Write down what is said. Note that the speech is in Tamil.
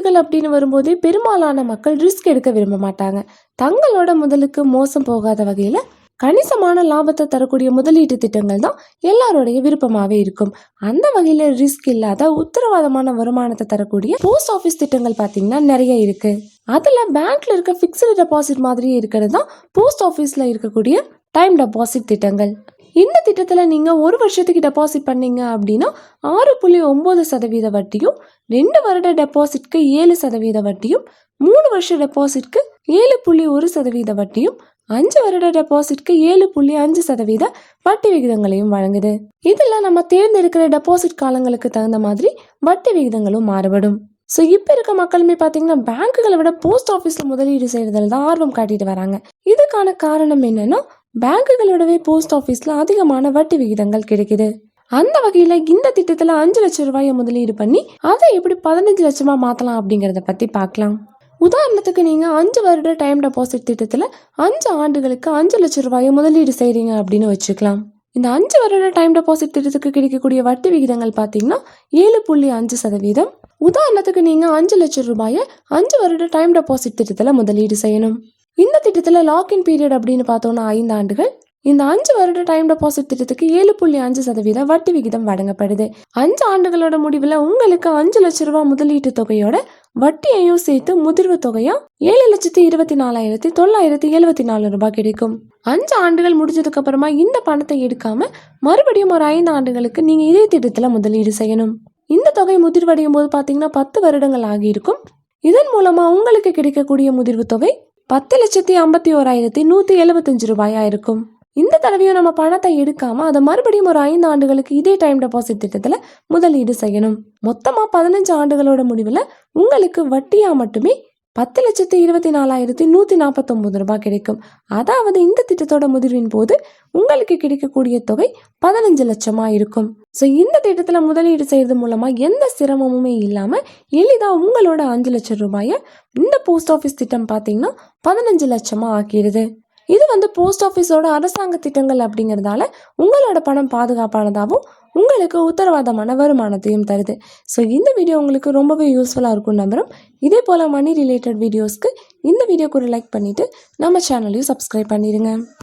முதலீடுகள் அப்படின்னு வரும்போதே பெரும்பாலான மக்கள் ரிஸ்க் எடுக்க விரும்ப மாட்டாங்க. தங்களோட முதலுக்கு மோசம் போகாத வகையில கணிசமான லாபத்தை தரக்கூடிய முதலீட்டு திட்டங்கள் தான் எல்லாருடைய விருப்பமாவே இருக்கும். அந்த வகையில ரிஸ்க் இல்லாத உத்தரவாதமான வருமானத்தை தரக்கூடிய போஸ்ட் ஆபீஸ் திட்டங்கள் பாத்தீங்கன்னா நிறைய இருக்கு. அதுல பேங்க்ல இருக்க பிக்ஸ்டு டெபாசிட் மாதிரியே இருக்கிறது தான் போஸ்ட் ஆபீஸ்ல இருக்கக்கூடிய டைம் டெபாசிட் திட்டங்கள். இந்த திட்டத்துல நீங்க ஒரு வருஷத்துக்கு டெபாசிட் பண்ணீங்க அப்படின்னா 6.9% வட்டியும், 2 வருட டெபாசிட்க்கு 7% வட்டியும், 3 வருஷ டெபாசிட்க்கு 7.1% வட்டியும், 5 வருட டெபாசிட்க்கு 7.5% வட்டி விகிதங்களையும் வழங்குது. இதுல நம்ம தேர்ந்தெடுக்கிற டெபாசிட் காலங்களுக்கு தகுந்த மாதிரி வட்டி விகிதங்களும் மாறுபடும். ஸோ இப்போ இருக்க மக்களுமே பார்த்தீங்கன்னா பேங்குகளை விட போஸ்ட் ஆஃபீஸில் முதலீடு செய்யறதுல தான் ஆர்வம் காட்டிட்டு வராங்க. இதுக்கான காரணம் என்னன்னா பேங்குகளோடவே போஸ்ட் ஆஃபீஸில் அதிகமான வட்டி விகிதங்கள் கிடைக்குது. அந்த வகையில் இந்த திட்டத்தில் 5 லட்சம் ரூபாயை முதலீடு பண்ணி அதை எப்படி 15 லட்சமாக மாற்றலாம் அப்படிங்கிறத பற்றி பார்க்கலாம். உதாரணத்துக்கு நீங்கள் 5 வருட டைம் டெபாசிட் திட்டத்தில் 5 ஆண்டுகளுக்கு 5 லட்சம் ரூபாயை முதலீடு செய்கிறீங்க அப்படின்னு வச்சுக்கலாம். இந்த 5 வருட டைம் டெபாசிட் திட்டத்துக்கு கிடைக்கக்கூடிய வட்டி விகிதங்கள் பார்த்தீங்கன்னா 7.5%. உதாரணத்துக்கு நீங்கள் 5 லட்சம் ரூபாயை 5 வருட டைம் டெபாசிட் திட்டத்தில் முதலீடு செய்யணும். இந்த திட்டத்தில் லாக்இன் பீரியட் அப்படின்னு பார்த்தோம்னா 5 ஆண்டுகள். இந்த 5 வருட டைம் டெபாசிட் திட்டத்துக்கு 7.5% வட்டி விகிதம் வழங்கப்படுது. 5 ஆண்டுகளோட முடிவில் உங்களுக்கு 5 லட்சம் ரூபாய் முதலீட்டு தொகையோட வட்டியையும் சேர்த்து முதிர்வு தொகையா 7,24,974 ரூபாய் கிடைக்கும். 5 ஆண்டுகள் முடிஞ்சதுக்கு அப்புறமா இந்த பணத்தை எடுக்காம மறுபடியும் ஒரு 5 ஆண்டுகளுக்கு நீங்க இதே திட்டத்துல முதலீடு செய்யணும். இந்த தொகை முதிர்வடையும் போது பாத்தீங்கன்னா 10 வருடங்கள் ஆகியிருக்கும். இதன் மூலமா உங்களுக்கு கிடைக்கக்கூடிய முதிர்வு தொகை 10,51,175 ரூபாயா இருக்கும். இந்த தடவையும் நம்ம பணத்தை எடுக்காம அதை மறுபடியும் ஒரு 5 ஆண்டுகளுக்கு இதே டைம் டெபாசிட் திட்டத்துல முதலீடு செய்யணும். மொத்தமா 15 ஆண்டுகளோட முடிவுல உங்களுக்கு வட்டியா மட்டுமே 10,24,149 ரூபாய் கிடைக்கும். அதாவது இந்த திட்டத்தோட முதிர்வின் போது உங்களுக்கு கிடைக்கக்கூடிய தொகை 15 லட்சமா இருக்கும். ஸோ இந்த திட்டத்துல முதலீடு செய்யறது மூலமா எந்த சிரமமுமே இல்லாம எளிதா உங்களோட 5 லட்சம் ரூபாயை இந்த போஸ்ட் ஆஃபீஸ் திட்டம் பார்த்தீங்கன்னா 15 லட்சமா ஆக்கிடுது. இது போஸ்ட் ஆஃபீஸோட அரசாங்க திட்டங்கள் அப்படிங்கிறதால உங்களோட பணம் பாதுகாப்பானதாகவும் உங்களுக்கு உத்தரவாதமான வருமானத்தையும் தருது. ஸோ இந்த வீடியோ உங்களுக்கு ரொம்பவே யூஸ்ஃபுல்லாக இருக்கும் நம்புறோம். இதே போல் மணி ரிலேட்டட் வீடியோஸ்க்கு இந்த வீடியோக்கு ஒரு லைக் பண்ணிவிட்டு நம்ம சேனலையும் சப்ஸ்கிரைப் பண்ணிடுங்க.